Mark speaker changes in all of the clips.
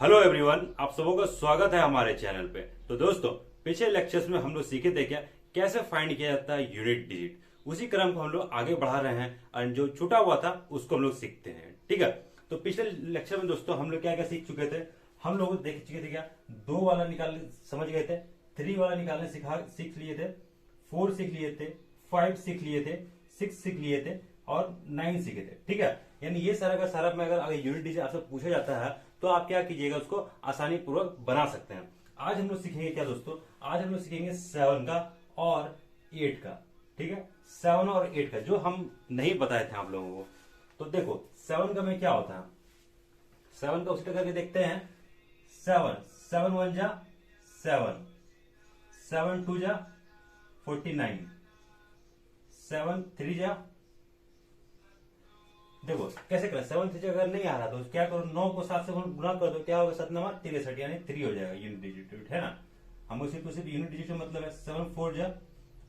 Speaker 1: Hello everyone, आप सबों का स्वागत है हमारे चैनल पे। तो दोस्तों, पिछले लेक्चर्स में हम लोग सीखे थे क्या कैसे फाइंड किया जाता है यूनिट डिजिट। उसी क्रम को हम लोग आगे बढ़ा रहे हैं और जो छूटा हुआ था उसको हम लोग सीखते हैं। ठीक है, तो पिछले लेक्चर में दोस्तों हम लोग क्या क्या सीख चुके थे। हम लोग देख चुके थे क्या, 2 वाला निकालने समझ गए थे, 3 वाला निकालने सीख लिए थे, 4 सीख लिए थे, 5 सीख लिए थे, 6 सीख लिए थे और 9 सीखे थे। ठीक है, यानी ये सारा का सारा में अगर यूनिट डिजिट आपसे पूछा जाता है तो आप क्या कीजिएगा, उसको आसानी पूर्वक बना सकते हैं। आज हम लोग सीखेंगे क्या दोस्तों, आज हम लोग सीखेंगे 7 का और 8 का। ठीक है, 7 और 8 का जो हम नहीं बताए थे आप लोगों को। तो देखो 7 का में क्या होता है, 7 का उसी तरह करके देखते हैं। 7 7 1 जा 7, 7 2 जा 49, 7 3 जा, देखो कैसे करें। 7 से अगर नहीं आ रहा तो क्या करो, 9 को 7 से गुना कर दो, क्या होगा 7 9 63, यानी 3 हो जाएगा यूनिट डिजिट, है ना। हमको सिर्फ यूनिट डिजिट का मतलब है 7 4 जा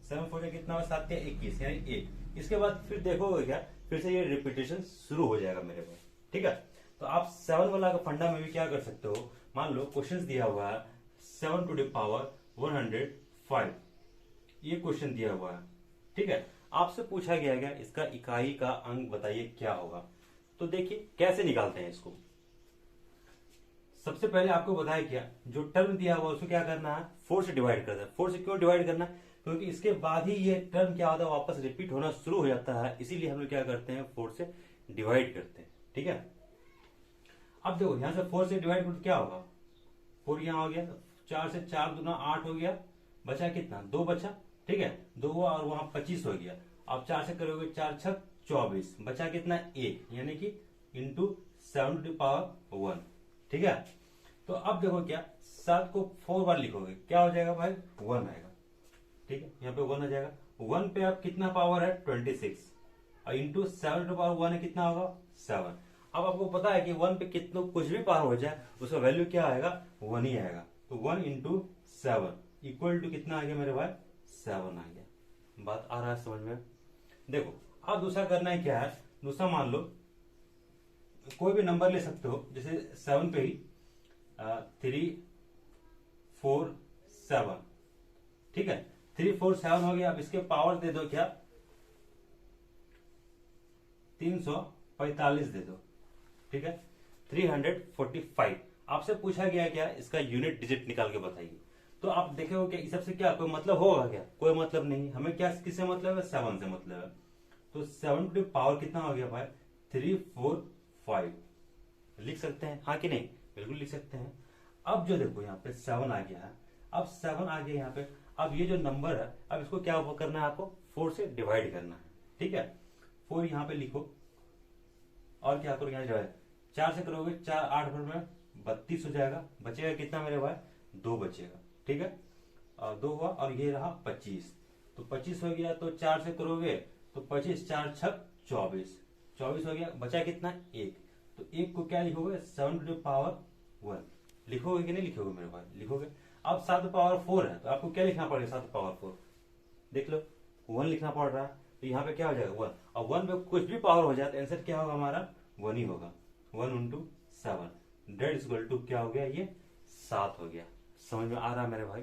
Speaker 1: 7 4 जा कितना होगा 7 21, यानी 1। इसके बाद फिर देखोगे क्या, फिर से ये रिपीटेशन शुरू हो जाएगा मेरे को। ठीक है, तो आप 7 वाला का फंडा में भी क्या कर सकते हो, मान लो क्वेश्चन दिया हुआ है 7 टू द पावर 105, ये क्वेश्चन दिया हुआ है। ठीक है, आपसे पूछा गया क्या इसका इकाई का अंक बताइए क्या होगा। तो देखिए कैसे निकालते हैं इसको। सबसे पहले आपको बताया क्या, जो टर्म दिया हुआ उसको क्या करना है, 4 से डिवाइड करना है। 4 से क्यों डिवाइड करना है, क्योंकि इसके बाद ही ये टर्म क्या होता है वापस रिपीट होना शुरू हो जाता है, इसीलिए हम लोग क्या करते हैं 4 से डिवाइड करते हैं। ठीक है, अब देखो यहां से 4 से डिवाइड करते क्या होगा, 4 यहां हो गया, 4 से 4 दूना 8 हो गया, बचा कितना 2 बचा। ठीक है, 2 हुआ और वहां 25 हो गया। अब 4 से करोगे 4 6 24, बचा कितना 1, यानी कि इंटू 7 टू पावर 1। ठीक है, तो अब देखो क्या, 7 को 4 बार लिखोगे क्या हो जाएगा भाई 1 आएगा। ठीक है, यहाँ पे 1 आ जाएगा। 1 पे अब कितना पावर है 26 और इंटू 7 टू पावर 1 है कितना होगा 7। अब आपको पता है कि 1 पे कितना कुछ भी पावर हो जाए उसका वैल्यू क्या आएगा 1 ही आएगा। तो 1 इंटू 7 इक्वल टू कितना आ गया मेरे भाई 7 आ गया। बात आ रहा है समझ में। देखो अब दूसरा करना है क्या है, दूसरा मान लो कोई भी नंबर ले सकते हो, जैसे 7 पे ही 3 4 7। ठीक है, 3 4 7 हो गया। अब इसके पावर दे दो क्या 345 दे दो। ठीक है, 345। आपसे पूछा गया क्या इसका यूनिट डिजिट निकाल के बताइए। तो आप देखोगे क्या इस सबसे क्या कोई मतलब होगा क्या, कोई मतलब नहीं। हमें क्या किससे मतलब है 7 से मतलब है। तो 7 टू पावर कितना हो गया भाई 345, लिख सकते हैं हाँ कि नहीं, बिल्कुल लिख सकते हैं। अब जो देखो यहाँ पे 7 आ गया है, अब 7 आ गया यहाँ पे। अब ये जो नंबर है अब इसको क्या करना है आपको 4 से डिवाइड करना है। ठीक है, 4 यहाँ पे लिखो और क्या करो यहाँ डिवाइड, 4 से करोगे 4 8 में 32 हो जाएगा, बचेगा कितना मेरे भाई 2 बचेगा। ठीक है, 2 हुआ और ये रहा 25, तो 25 हो गया। तो 4 से करोगे तो 25 4 6 24, 24 हो गया, बचा कितना 1। तो 1 को क्या लिखोगे 7 टू पावर 1, लिखोगे कि नहीं लिखोगे मेरे भाई, लिखोगे। अब 7 पावर 4 है तो आपको क्या लिखना पड़ेगा 7 पावर 4, देख लो 1 लिखना पड़ रहा है। तो यहाँ पे क्या हो जाएगा 1, और 1 पे कुछ भी पावर हो जाए तो आंसर क्या होगा हमारा 1 ही होगा। 1 इंटू 7 डेट इक्वल टू क्या हो गया ये 7 हो गया। समझ में आ रहा है मेरे भाई।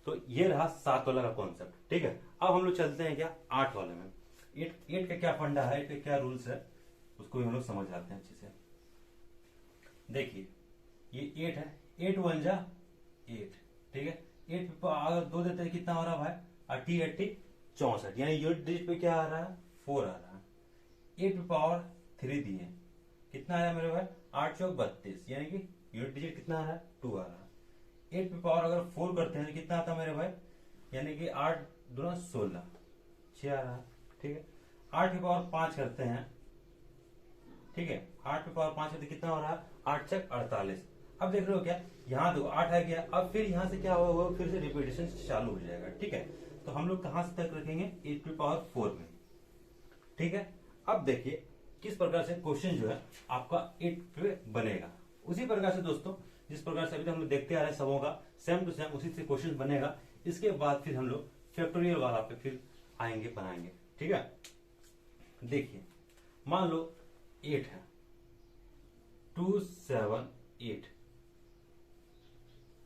Speaker 1: तो ये रहा 7 वाला का कॉन्सेप्ट। ठीक है, अब हम लोग चलते हैं क्या 8 वाले में। 8 का क्या फंडा है, 8 का क्या रूल्स है उसको भी हम लोग समझ आते हैं अच्छे से। देखिए ये 8 है, 8 1 जा 8। ठीक है, 8 पे अगर 2 देते हैं कितना हो रहा है भाई 80 80 64, यानी यूनिट डिजिट पे क्या आ रहा है 4 आ रहा है। 8 पे पावर 3 दिए, कितना आया मेरे भाई 8 चौक 32, यानी कि यूनिट डिजिट कितना आ रहा है 2 आ रहा है। 8 पे पावर अगर 4 करते हैं तो कितना आता है मेरे भाई, यानी कि 8 2 16 6 आ रहा है। ठीक है, 8 पे पावर 5 करते हैं। ठीक है, 8 पे पावर 5 करते कितना हो रहा है 8 चक 48। अब देख रहे हो क्या, यहाँ दो 8 आ गया, अब फिर यहाँ से क्या होगा फिर से रिपीटेशन चालू हो जाएगा। ठीक है, तो हम लोग कहां से तक रखेंगे 8 पे पावर 4 में। ठीक है, अब देखिए किस प्रकार से क्वेश्चन जो है आपका 8 पे बनेगा। उसी प्रकार से दोस्तों जिस प्रकार से अभी तक हम लोग देखते आ रहे हैं सबों का सेम टू सेम उसी से क्वेश्चन बनेगा। इसके बाद फिर हम लोग फैक्टोरियल वाला पे फिर आएंगे बनाएंगे। ठीक है, देखिए मान लो 8 है 2 7 8,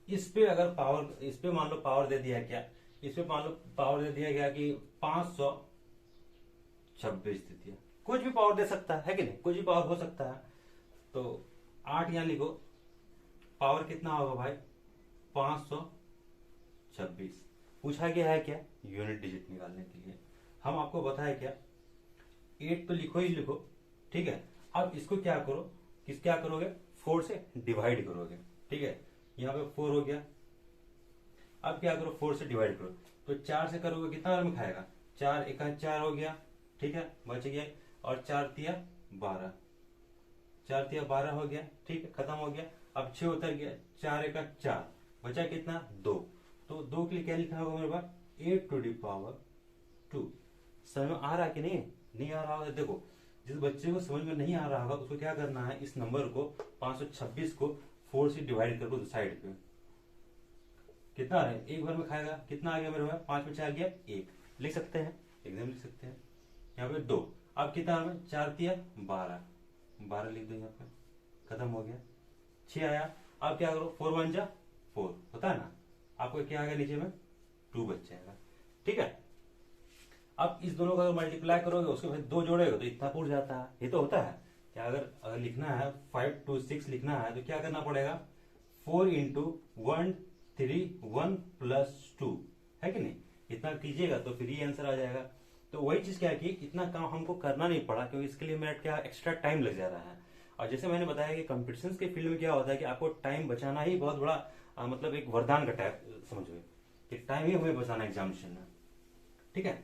Speaker 1: इस पे अगर पावर, इस पे मान लो पावर दे दिया क्या, इस पे मान लो पावर दे दिया गया कि 526 दे दिया, कुछ भी पावर दे सकता है कि नहीं, कुछ भी पावर हो सकता है। तो 8 यहां लिखो, पावर कितना होगा भाई 526। पूछा गया है क्या, यूनिट डिजिट निकालने के लिए। हम आपको बताया क्या, 8 तो लिखो ही लिखो, ठीक है। अब इसको क्या करो, क्या करोगे, 4 से डिवाइड करोगे, ठीक है। यहाँ पे 4 हो गया, अब क्या करो 4 से डिवाइड करो, तो 4 से करोगे कितना में खाएगा, 4 एका 4 हो गया, ठीक है, बच गया। और 4 तिया 12, 4 तिया 12 हो गया, ठीक है, खत्म हो गया। अब 6 उतर गया, 4 एका 4, बचा कितना 2। तो 2 के लिए क्या लिखा होगा मेरे पास, 8⁻²। समझ में आ रहा है कि नहीं आ रहा होगा, देखो जिस बच्चे को समझ में नहीं आ रहा होगा उसको क्या करना है, इस नंबर को 526 को 4 से डिवाइड कर दो साइड पे, कितना है एक बार में खाएगा, कितना आ गया मेरे पास, 5 में 4 गया 1, लिख सकते हैं, एकदम लिख सकते हैं। यहाँ पे 2, अब कितना में 4 तिया 12, 12 लिख दो यहाँ पे, खत्म हो गया। 6 आया, अब क्या करो 4 1 जा 4 होता है ना, आपको क्या आएगा नीचे में 2 बच जाएगा, ठीक है। अब इस दोनों का अगर मल्टीप्लाई करोगे उसके फिर 2 जोड़ेगा तो इतना पूर जाता है, ये तो होता है क्या। अगर लिखना है 5 2 6 लिखना है तो क्या करना पड़ेगा, 4 इंटू 1 3 1 प्लस 2, है कि नहीं, इतना कीजिएगा तो फिर ये आंसर आ जाएगा। तो वही चीज क्या की, इतना काम हमको करना नहीं पड़ा क्योंकि इसके लिए मेरा क्या एक्स्ट्रा टाइम लग जा रहा है। और जैसे मैंने बताया कि कंपटीशन के फील्ड में क्या होता है कि आपको टाइम बचाना ही बहुत बड़ा मतलब एक वरदान का टाइप समझो कि टाइम ही हमें बचाना एग्जामिनेशन में, ठीक है।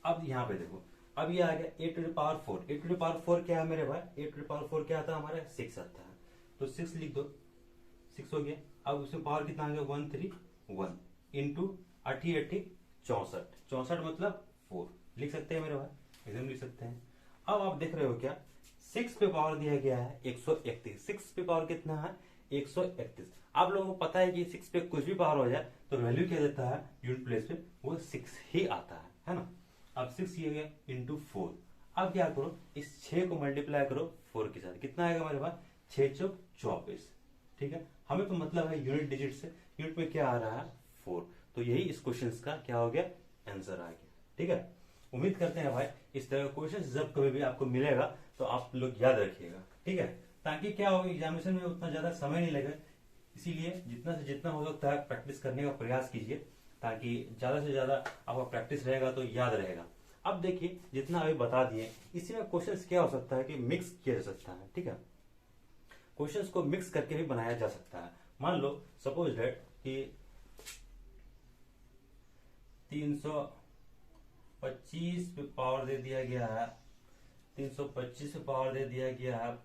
Speaker 1: अब यहाँ पे देखो, अब ये आ गया 8⁻4, 8⁻4 क्या है मेरे भाई, 8⁻4 क्या आता है हमारा 6 आता है, तो 6 लिख दो, 6 हो गया। अब उसमें पावर कितना आ गया 131 इंटू 8 64, 64 मतलब 4, लिख सकते हैं मेरे भाई, एकदम लिख सकते हैं। अब आप देख रहे हो क्या, 6 पे पावर दिया गया है 131, 6 पे पावर कितना है 131। आप लोगों को पता है कि 6 पे कुछ भी पावर हो जाए तो वैल्यू क्या देता है यूनिट प्लेस पे, वो 6 ही आता है ना। अब 6 ये गया इंटू 4, अब क्या करो इस 6 को मल्टीप्लाई करो 4 के साथ, कितना आएगा हमारे पास 6 चौक 24, ठीक है। हमें तो मतलब है यूनिट डिजिट से, यूनिट में क्या आ रहा है 4, तो यही इस क्वेश्चन का क्या हो गया आंसर आ गया, ठीक है। उम्मीद करते हैं भाई इस तरह का क्वेश्चन जब कभी भी आपको मिलेगा तो आप लोग याद रखिएगा, ठीक है, ताकि क्या हो एग्जामिनेशन में उतना ज्यादा समय नहीं लगे। इसीलिए जितना से जितना हो सकता है प्रैक्टिस करने का प्रयास कीजिए, ताकि ज्यादा से ज्यादा आपका प्रैक्टिस रहेगा तो याद रहेगा। अब देखिए जितना अभी बता दिए, इसी में क्वेश्चंस क्या हो सकता है कि मिक्स किया जा सकता है, ठीक है, क्वेश्चंस को मिक्स करके भी बनाया जा सकता है। मान लो सपोज दैट कि 325 पे पावर दे दिया गया है, 325 पे पावर दे दिया गया है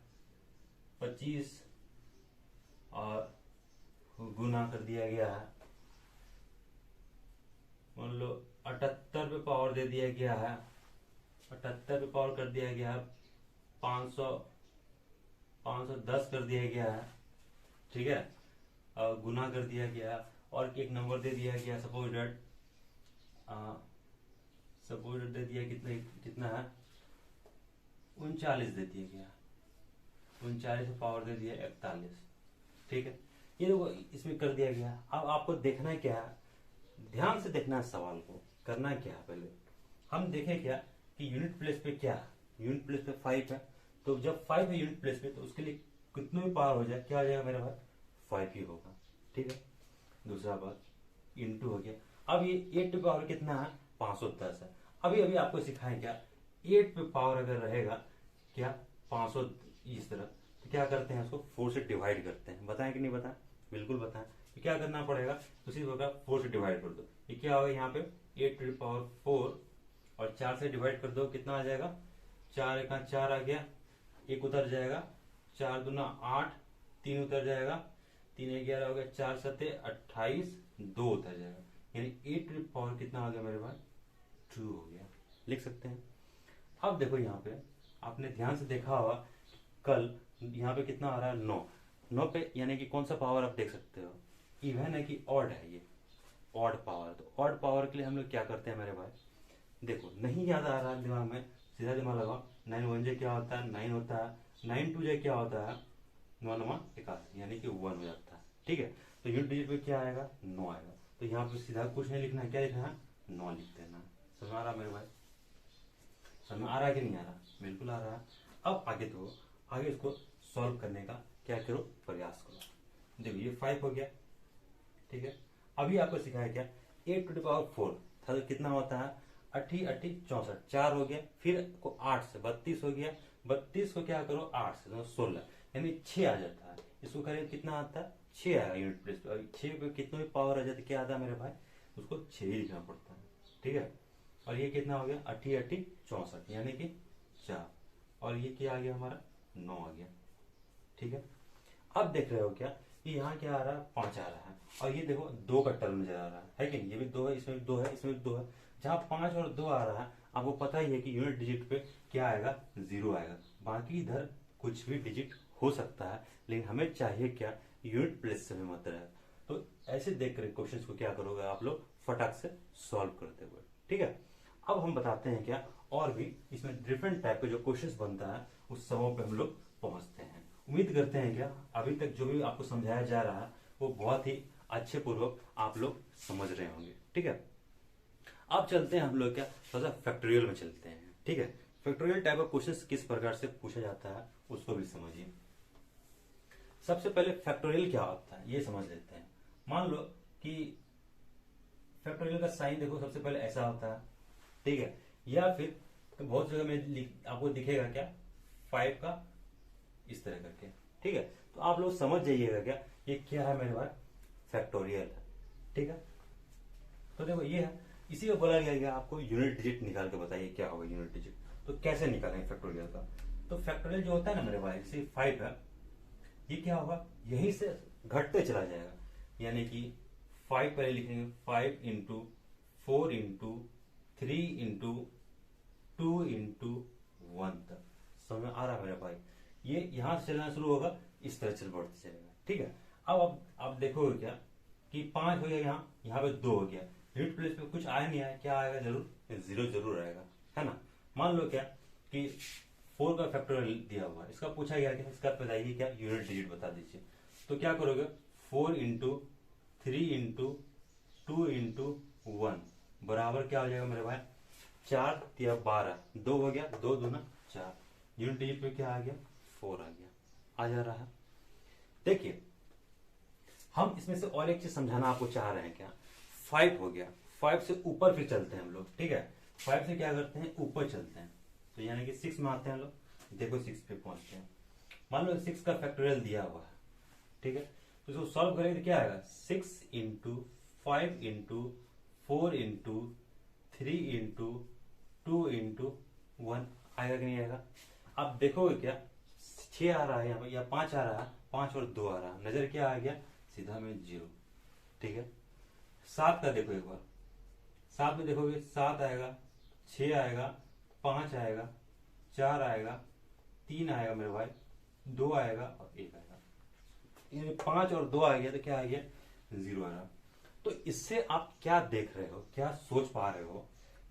Speaker 1: 25 और गुना कर दिया गया है, मान लो 78 पे पावर दे दिया गया है, 78 पे पावर कर दिया गया है 510 कर दिया गया है, ठीक है, और गुना कर दिया गया है, और एक नंबर दे दिया गया सपोज डेट दे दिया कितना है 39 दे दिया गया, 39 पे पावर दे दिया 41, ठीक है। ये देखो इसमें कर दिया गया। अब आपको देखना क्या है, ध्यान से देखना है सवाल को, करना क्या है पहले हम देखें क्या कि यूनिट प्लेस पे क्या है, यूनिट प्लेस पे 5 है, तो जब 5 है यूनिट प्लेस पे तो उसके लिए कितने भी पावर हो जाए क्या आ जाएगा मेरे पास 5 ही होगा, ठीक है। दूसरा बात इंटू हो गया। अब ये 8 पे पावर कितना है 510 है। अभी अभी आपको सिखाएं क्या, 8 पे पावर अगर रहेगा क्या 500 इस तरह, तो क्या करते हैं उसको 4 से डिवाइड करते हैं, बताएं कि नहीं बताएं, बिल्कुल बताएं। तो क्या करना पड़ेगा, उसी होगा 4 से डिवाइड कर दो, ये क्या होगा यहाँ पे 8 टू द पावर 4 और 4 से डिवाइड कर दो, कितना आ जाएगा 4 एका 4 आ गया, एक उतर जाएगा, 4 दूना 8, 3 उतर जाएगा, 3 11 हो गया, 4 सत्ते 28, 2 उतर जाएगा, यानी 8 टू द पावर कितना आ गया मेरे पास 2 हो गया, लिख सकते हैं। अब देखो यहाँ पे आपने ध्यान से देखा होगा कल यहाँ पे कितना आ रहा है 9, 9 पे यानी कि कौन सा पावर आप देख सकते हो, इवन है कि ऑड है, ये ऑड पावर। तो ऑड पावर के लिए हम लोग क्या करते हैं मेरे भाई, देखो नहीं याद आ रहा दिमाग में, सीधा दिमाग लगाओ, 9 1 जे क्या होता है 9 होता है, 9 2 जे क्या होता है 9 9 81 यानी कि 1 हो जाता है, ठीक है। तो यूनिट डिजिट पे क्या आएगा, 9 आएगा। तो यहाँ पे सीधा कुछ नहीं लिखना है, क्या लिखना है, 9 लिख देना है। समझ आ रहा मेरे भाई, समझ आ रहा है कि नहीं आ रहा, बिल्कुल आ रहा है। अब आगे तो आगे इसको सॉल्व करने का क्या करो, प्रयास करो। देखो ये 5 हो गया, ठीक है। अभी आपको सिखाया क्या, 8 टू द पावर 4 था, तो कितना होता है, 8 8 64, 4 हो गया, फिर को 8 से 32 हो गया, 32 को क्या करो 8 से तो 16, यानी 6 आ जाता है। इसको करें कितना आता है, 6 आएगा यूनिट प्लेस पे। 6 पे कितने भी पावर आ जाती, क्या आता है मेरे भाई, उसको 6 ही लिखना पड़ता है, ठीक है। और ये कितना हो गया, 8 8 64, यानी कि 4, और ये क्या आ गया हमारा, 9 आ गया, ठीक है। अब देख रहे हो क्या, ये यहाँ क्या आ रहा है, 5 आ रहा है, और ये देखो 2 का टर्म नजर आ रहा है कि नहीं, ये भी 2 है, इसमें भी 2 है, इसमें भी 2 है। जहाँ 5 और 2 आ रहा है, आपको पता ही है कि यूनिट डिजिट पे क्या आएगा, 0 आएगा। बाकी इधर कुछ भी डिजिट हो सकता है, लेकिन हमें चाहिए क्या, यूनिट प्लेस से भी मत रहे। तो ऐसे देख कर क्वेश्चन को क्या करोगे आप लोग, फटाक से सॉल्व करते हुए, ठीक है। अब हम बताते हैं क्या, और भी इसमें डिफरेंट टाइप के जो क्वेश्चंस बनता है उस समों पे हम लोग पहुंचते हैं। उम्मीद करते हैं क्या अभी तक जो भी आपको समझाया जा रहा है वो बहुत ही अच्छे पूर्वक आप लोग समझ रहे होंगे, ठीक है। अब चलते हैं हम लोग क्या, थोड़ा सा फैक्टोरियल में चलते हैं, ठीक है। फैक्टोरियल टाइप ऑफ क्वेश्चंस किस प्रकार से पूछा जाता है उसको भी समझिए। सबसे पहले फैक्टोरियल क्या होता है ये समझ लेते हैं। मान लो कि फैक्टोरियल का साइन देखो सबसे पहले ऐसा होता है, ठीक है, या फिर तो बहुत जगह में आपको दिखेगा क्या, 5 का इस तरह करके, ठीक है। तो आप लोग समझ जाइएगा क्या, ये क्या है मेरे भाई, फैक्टोरियल है, ठीक है। तो देखो ये है, इसी को बोला गया है आपको यूनिट डिजिट निकाल के बताइए क्या होगा यूनिट डिजिट। तो कैसे निकालेंगे फैक्टोरियल का, तो फैक्टोरियल जो होता है ना मेरे भाई, जैसे 5 है, ये क्या होगा, यहीं से घटते चला जाएगा, यानी कि 5 पहले लिखेंगे, 5 इंटू 4 इंटू 3 इंटू 2 इंटू 1 तक। समझ में आ रहा है मेरा भाई, ये यहां से चलना शुरू होगा, इस तरह चल बढ़ते चलेगा, ठीक है। अब आप देखोगे क्या कि 5 हो गया, यहाँ पे 2 हो गया, यूनिट प्लेस पे कुछ आया नहीं आया, क्या आएगा, जरूर 0 जरूर आएगा, है ना। मान लो क्या कि 4 का फैक्टोरियल दिया हुआ है, इसका पूछा गया कि इसका बताइए क्या यूनिट डिजिट बता दीजिए। तो क्या करोगे, 4 इंटू 3 इंटू 2 इंटू 1 बराबर क्या हो जाएगा मेरे भाई, 4 या 12, 2 हो गया, 2 दूना 4, यूनिट डिजिट पे क्या आ गया, 4 आ गया, आ जा रहा है। देखिए हम इसमें से और एक चीज समझाना आपको चाह रहे हैं क्या, 5 हो गया, 5 से ऊपर फिर चलते हैं हम लोग, ठीक है। 5 से क्या करते हैं, ऊपर चलते हैं, तो यानी कि 6 में आते हैं हम लोग, देखो 6 पे पहुंचते हैं। मान लो 6 का फैक्टोरियल दिया हुआ है, ठीक है। तो इसको सॉल्व करेंगे तो क्या आएगा, 6 into 5 into 4 into 3 into 2 into 1 आएगा कि नहीं आएगा। अब देखोगे क्या, 6 आ रहा है यहाँ पर या 5 आ रहा है, 5 और 2 आ रहा है, नजर क्या आ गया, सीधा में 0, ठीक है। 7 का देखो एक बार, 7 में देखोगे 7 आएगा, 6 आएगा, 5 आएगा, 4 आएगा, 3 आएगा मेरे भाई, 2 आएगा और 1 आएगा, यानी 5 और 2 आ गया तो क्या आ गया, 0 आ रहा। तो इससे आप क्या देख रहे हो, क्या सोच पा रहे हो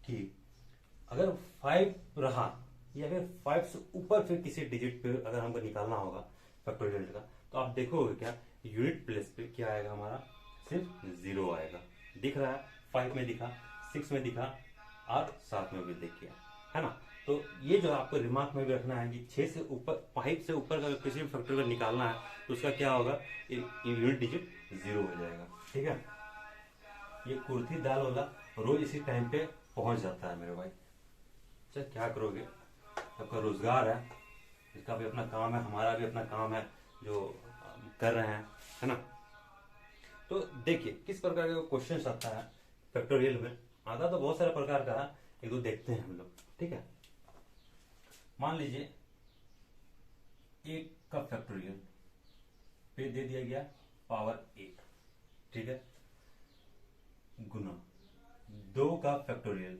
Speaker 1: कि अगर 5 रहा या फिर 5 से ऊपर फिर किसी डिजिट पे अगर हमको निकालना होगा फैक्टोरियल का, तो आप देखोगे क्या यूनिट प्लेस पे क्या आएगा हमारा, सिर्फ 0 आएगा। दिख रहा है, 5 में दिखा, 6 में दिखा और 7 में भी दिख गया, है ना। तो ये जो आपको दिमाग में भी रखना है कि 6 से ऊपर, 5 से ऊपर का किसी भी फैक्टोरियल निकालना है तो उसका क्या होगा, यूनिट डिजिट 0 हो जाएगा, ठीक है। ये कुर्थी दाल वाला रोज इसी टाइम पे पहुंच जाता है मेरे भाई। अच्छा क्या करोगे, आपका रोजगार है, इसका भी अपना काम है, हमारा भी अपना काम है जो कर रहे हैं, है ना। तो देखिए किस प्रकार का क्वेश्चन आता है फैक्टोरियल में, आता तो बहुत सारे प्रकार का है, एक दो देखते हैं हम लोग, ठीक है। मान लीजिए 1 का फैक्टोरियल पे दे दिया गया पावर 1, ठीक है, गुना 2 का फैक्टोरियल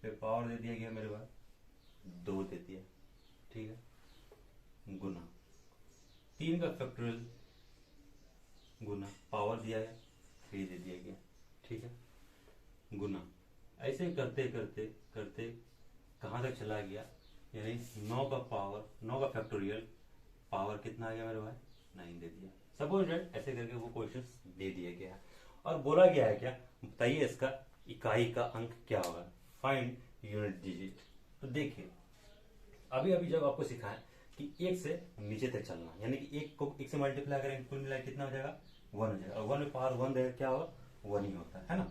Speaker 1: पे पावर दे दिया गया मेरे पास 2 दे दिया, ठीक है, गुना 3 का फैक्टोरियल गुना पावर दिया है 3 दे दिया गया, ठीक है, गुना ऐसे ही करते करते करते कहां तक चला गया, यानी 9 का पावर, 9 का फैक्टोरियल पावर कितना आ गया मेरे भाई, 9 दे दिया। सपोज दैट ऐसे करके वो क्वेश्चन दे दिया गया है और बोला गया है क्या, बताइए इसका इकाई का अंक क्या होगा, फाइंड यूनिट डिजिट। तो देखिए अभी अभी जब आपको सिखाएं कि एक से नीचे तक चलना, यानी कि एक को एक से मल्टीप्लाई करेंगे कुल मिला कितना हो जाएगा, 1 हो जाएगा, और 1 में पावर 1 देगा क्या होगा, 1 ही होता है ना।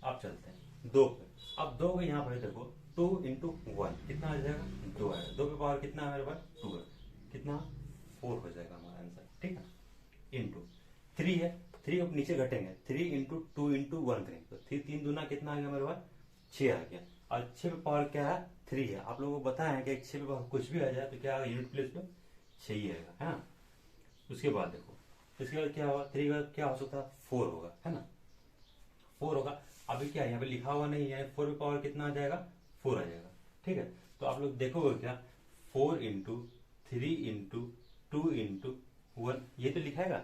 Speaker 1: आप चलते हैं 2 पे, अब 2 को यहाँ पर देखो 2 इंटू 1 कितना आ जाएगा, 2 आएगा, 2 पे पावर कितना है मेरे पास, 2 है, कितना 4 हो जाएगा हमारा आंसर, ठीक है। इंटू 3 है, 3 अब नीचे घटेंगे, 3 इंटू 2 इंटू 1 करेंगे तो 3 दूना कितना आ गया मेरे पास, 6 आ गया, और 6 पे पावर क्या है, 3 है। आप लोगों को बताया कि 6 पे पावर कुछ भी आ जाए तो क्या आएगा, यूनिट प्लेस पे 6 ही आएगा, है ना। उसके बाद देखो इसके बाद क्या होगा, 3 का क्या हो सकता है, 4 होगा, है ना, 4 होगा। अभी क्या है यहाँ पे लिखा हुआ नहीं है, 4 पे पावर कितना आ जाएगा, 4 आ जाएगा, ठीक है। तो आप लोग देखोगे क्या, 4 इंटू 3 इंटू 2 इंटू 1, ये तो लिखाएगा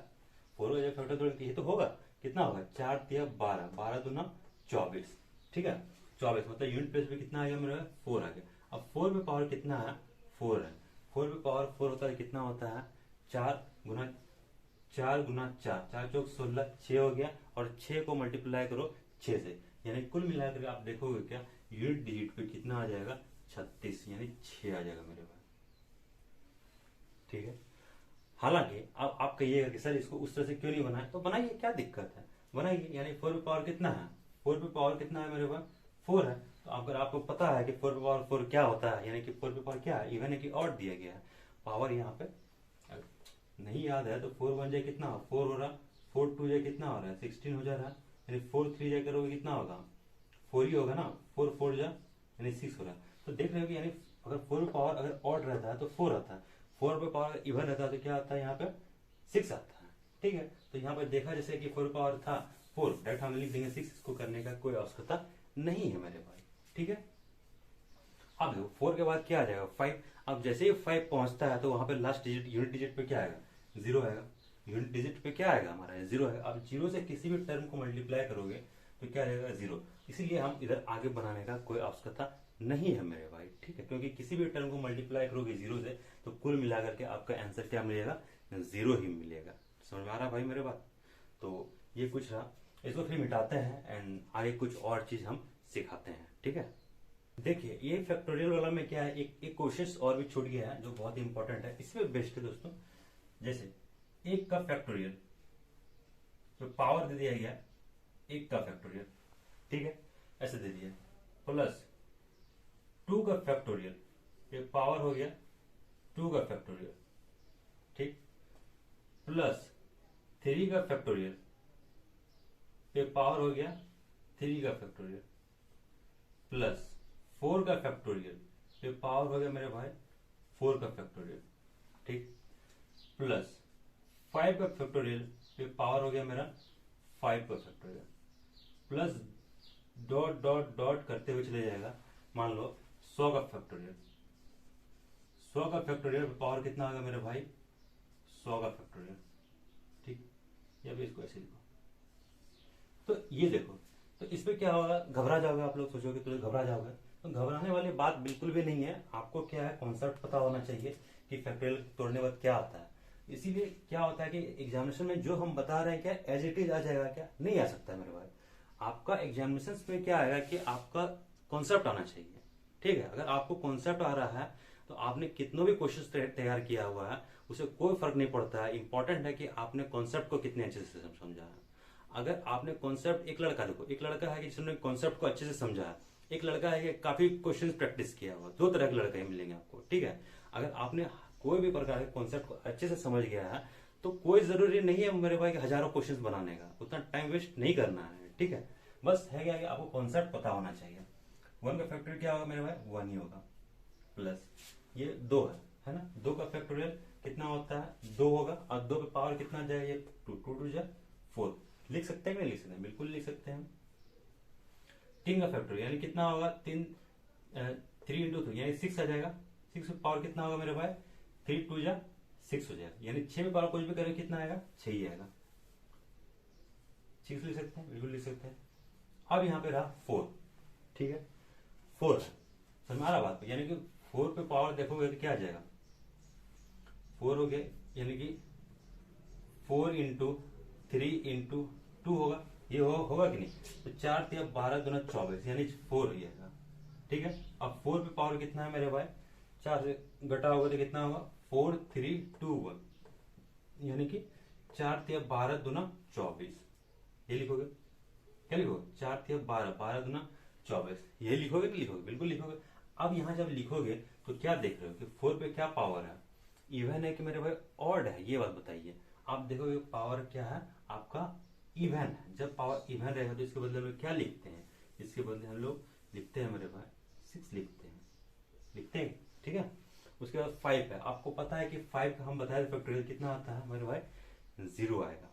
Speaker 1: 4 हो जाएगा, फैक्टर तो ये तो होगा, कितना होगा, 4 तिया 12, 12 दूना 24, ठीक है, 24 मतलब यूनिट प्लेस पे कितना आ गया मेरा, 4 आ गया। अब 4 पे पावर कितना है, 4 है, 4 पे पावर 4 होता है, कितना होता है, 4 गुना 4 गुना 4, 4 चौक 16, 6 हो गया, और 6 को मल्टीप्लाई करो 6 से, यानी कुल मिलाकर आप देखोगे क्या, यूनिट डिजिट पे कितना आ जाएगा, 36, यानी 6 आ जाएगा मेरे पास, ठीक है। हालांकि अब आप कहिएगा कि सर इसको उस तरह से क्यों नहीं बनाए, तो बनाइए, क्या दिक्कत है, बनाइए। यानी 4 पे पावर कितना है, 4 पे पावर कितना है मेरे पास, 4 है। तो अगर आपको पता है कि 4 पे पावर 4 क्या होता है, यानी कि 4 पे पावर क्या है, इवन है कि ऑड दिया गया है, पावर यहाँ पे नहीं याद है तो 4 1 जाए कितना, 4 हो रहा, 4 2 जाए कितना हो रहा है, 16 हो जा रहा है, यानी 4 3 जाए करोगे कितना होगा, 4 ही होगा ना, 4 4 जा यानी 6 हो रहा है। तो देख रहे हो कि यानी अगर 4 पावर अगर ऑड रहता है तो 4 आता है, 4 पे पावर इवन रहता है तो क्या आता है, यहाँ पे 6 आता है, ठीक है। तो यहाँ पर देखा जैसे कि 4 पावर था 4, डायरेक्ट हम लिख देंगे 6, इसको करने का कोई आवश्यकता नहीं है मेरे भाई, ठीक है। अब देखो 4 के बाद क्या आ जाएगा, 5। अब जैसे ही 5 पहुंचता है तो वहां पे लास्ट डिजिट यूनिट डिजिट पे क्या आएगा, 0 आएगा, यूनिट डिजिट पे क्या आएगा हमारा, 0 है। अब 0 से किसी भी टर्म को मल्टीप्लाई करोगे तो क्या रहेगा, 0। इसीलिए हम इधर आगे बनाने का कोई आवश्यकता नहीं है मेरे भाई, ठीक है, क्योंकि किसी भी टर्म को मल्टीप्लाई करोगे 0 से तो कुल मिलाकर के आपका आंसर क्या मिलेगा, 0 ही मिलेगा। समझ में आ रहा भाई मेरे बात। तो ये कुछ रहा, इसको फिर मिटाते हैं एंड आगे कुछ और चीज हम सिखाते हैं, ठीक है। देखिए ये फैक्टोरियल वाला में क्या है, एक क्वेश्चन और भी छूट गया है जो बहुत ही इंपॉर्टेंट है, इसमें बेस्ट है दोस्तों। जैसे 1 का फैक्टोरियल जो पावर दे दिया गया 1 का फैक्टोरियल, ठीक है, ऐसे दे दिया, प्लस 2 का फैक्टोरियल, ये पावर हो गया 2 का फैक्टोरियल, ठीक, प्लस 3 का फैक्टोरियल, ये पावर हो गया 3 का फैक्टोरियल, प्लस 4 का फैक्टोरियल, ये पावर हो गया मेरे भाई 4 का फैक्टोरियल, ठीक, प्लस 5 का फैक्टोरियल, ये पावर हो गया मेरा 5 का factorial, plus dot dot dot करते हुए चले जाएगा, मान लो 100 का फैक्टोरियल, 100 का फैक्टोरियल पावर कितना आ गया मेरे भाई, 100 का फैक्टोरियल, ठीक, या भी इसको ऐसे लिखो। तो ये देखो, तो इस पे क्या होगा, घबरा जाओगे आप लोग, सोचोगे तो घबरा जाओगे, तो घबराने वाली बात बिल्कुल भी नहीं है। आपको क्या है, कॉन्सेप्ट पता होना चाहिए कि फैक्टोरियल तोड़ने के बाद क्या आता है। इसीलिए क्या होता है कि एग्जामिनेशन में जो हम बता रहे हैं क्या एज इट इज आ जाएगा, क्या नहीं आ सकता है मेरे भाई। आपका एग्जामिनेशन में क्या आएगा कि आपका कॉन्सेप्ट आना चाहिए, ठीक है। अगर आपको कॉन्सेप्ट आ रहा है तो आपने कितनों भी क्वेश्चन तैयार किया हुआ है उसे कोई फर्क नहीं पड़ता है। इंपॉर्टेंट है कि आपने कॉन्सेप्ट को कितने अच्छे से समझा है। अगर आपने कॉन्सेप्ट, एक लड़का देखो, एक लड़का है कि जिसने कॉन्सेप्ट को अच्छे से समझा है, एक लड़का है कि काफी क्वेश्चन प्रैक्टिस किया हुआ, 2 तरह के लड़के मिलेंगे आपको, ठीक है। अगर आपने कोई भी प्रकार के कॉन्सेप्ट को अच्छे से समझ गया है तो कोई जरूरी नहीं है मेरे भाई हजारों क्वेश्चन बनाने का, उतना टाइम वेस्ट नहीं करना है, ठीक है। बस है क्या कि आपको कॉन्सेप्ट पता होना चाहिए। 1 का फैक्टोरियल क्या होगा मेरे भाई, 1 ही होगा, प्लस ये 2 है ना, 2 का फैक्टोरियल कितना होता है, 2 होगा, और 2 पे पावर कितना जाएगा, ये 2 2 2 जा 4, लिख सकते हैं कि नहीं लिख सकते हैं, बिल्कुल लिख सकते हैं। 3 का फैक्टोरियल यानी कितना होगा, 3 इंटू 3 यानी 6 आ जाएगा, 6 पे पावर कितना होगा मेरे भाई, 3 2 जा 6 हो जाएगा, यानी 6 में पावर कुछ भी करें कितना आएगा, 6 ही आएगा। 6 लिख सकते हैं, बिल्कुल लिख सकते हैं। अब यहाँ पे रहा 4, ठीक है, 4 समझ में आ रहा बात, यानी कि 4 पे पावर देखोगे तो क्या आ जाएगा, 4 हो गया, यानी कि 4 इंटू 3 इंटू 2 होगा, ये होगा कि नहीं। तो 4 तिया 12 दूना 24 यानी 4 हो जाएगा। ठीक है, अब 4 पे पावर कितना है मेरे भाई, 4 से घटा होगा तो कितना होगा 4 3 2 1 यानी कि 4 तिया 12 दूना 24। ये लिखोगे, क्या लिखोगे 4 तिया 12 12 दूना 24, ये लिखोगे कि लिखोगे, बिल्कुल लिखोगे। अब यहां जब लिखोगे तो क्या देख रहे हो कि 4 पे क्या पावर है, इवन है कि मेरे भाई ऑड है, ये बात बताइए। आप देखोगे पावर क्या है आपका, इवन है। जब पावर इवन रहेगा तो इसके बदले में क्या लिखते हैं, इसके बदले हम लोग लिखते हैं मेरे भाई 6 लिखते हैं। ठीक है, उसके बाद 5 है, आपको पता है कि 5 का हम बताए फैक्टोरियल कितना आता है मेरे भाई 0 आएगा।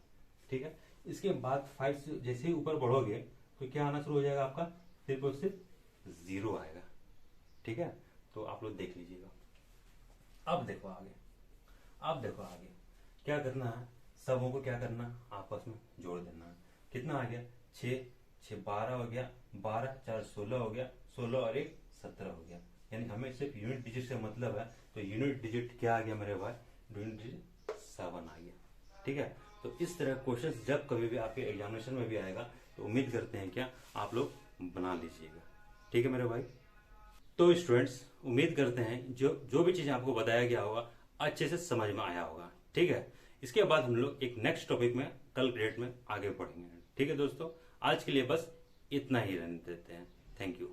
Speaker 1: ठीक है, इसके बाद 5 से जैसे ही ऊपर बढ़ोगे तो क्या आना शुरू हो जाएगा आपका, सिर्फ और सिर्फ 0 आएगा। ठीक है, तो आप लोग देख लीजिएगा। अब देखो आगे क्या करना है, सबों को क्या करना आपस में जोड़ देना है। कितना आ गया 6 6 12 हो गया, 12 4 16 हो गया, 16 और 1 17 हो गया। यानी हमें सिर्फ यूनिट डिजिट से मतलब है, तो यूनिट डिजिट क्या आ गया मेरे भाई, यूनिट डिजिट 7 आ गया। ठीक है, तो इस तरह क्वेश्चन जब कभी भी आपके एग्जामिनेशन में भी आएगा तो उम्मीद करते हैं क्या आप लोग बना लीजिएगा। ठीक है मेरे भाई, तो स्टूडेंट्स उम्मीद करते हैं जो भी चीजें आपको बताया गया होगा अच्छे से समझ में आया होगा। ठीक है, इसके बाद हम लोग एक नेक्स्ट टॉपिक में कल ग्रेड में आगे बढ़ेंगे। ठीक है दोस्तों, आज के लिए बस इतना ही रहने देते हैं। Thank you.